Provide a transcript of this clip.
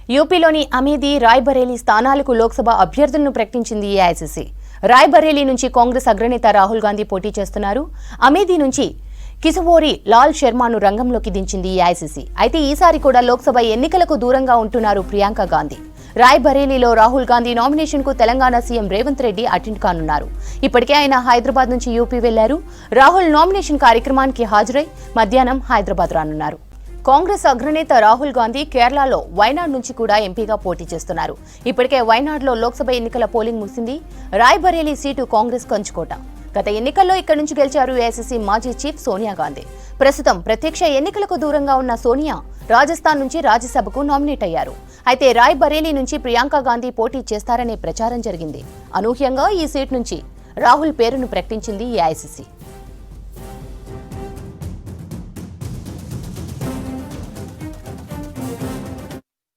యూపీలోని అమేథీ, రాయ్బరేలీ స్థానాలకు లోక్సభ అభ్యర్థులను ప్రకటించింది ఏఐసీసీ. రాయ్బరేలీ నుంచి కాంగ్రెస్ అగ్రనేత రాహుల్ గాంధీ పోటీ చేస్తున్నారు. అమేథీ నుంచి కిశోరి లాల్ శర్మను రంగంలోకి దించింది ఏఐసీసీ. అయితే ఈసారి కూడా లోక్సభ ఎన్నికలకు దూరంగా ఉంటున్నారు ప్రియాంక గాంధీ. రాయ్బరేలీలో రాహుల్ గాంధీ నామినేషన్ కు తెలంగాణ సీఎం రేవంత్ రెడ్డి అటెండ్ కానున్నారు. ఇప్పటికే ఆయన హైదరాబాద్ నుంచి యూపీ వెళ్లారు. రాహుల్ నామినేషన్ కార్యక్రమానికి హాజరై మధ్యాహ్నం హైదరాబాద్ రానున్నారు. కాంగ్రెస్ అగ్రనేత రాహుల్ గాంధీ కేరళలో వైనాడ్ నుంచి కూడా ఎంపీగా పోటీ చేస్తున్నారు. ఇప్పటికే వైనాడ్లో లోక్సభ ఎన్నికల పోలింగ్ ముగిసింది. రాయ్బరేలీ సీటు కాంగ్రెస్ కంచుకోట. గత ఎన్నికల్లో ఇక్కడి నుంచి గెలిచారు ఏఐసీసీ మాజీ చీఫ్ సోనియా గాంధీ. ప్రస్తుతం ప్రత్యక్ష ఎన్నికలకు దూరంగా ఉన్న సోనియా రాజస్థాన్ నుంచి రాజ్యసభకు నామినేట్ అయ్యారు. అయితే రాయ్బరేలీ నుంచి ప్రియాంక గాంధీ పోటీ చేస్తారనే ప్రచారం జరిగింది. అనూహ్యంగా ఈ సీట్ నుంచి రాహుల్ పేరును ప్రకటించింది ఏఐసీసీ.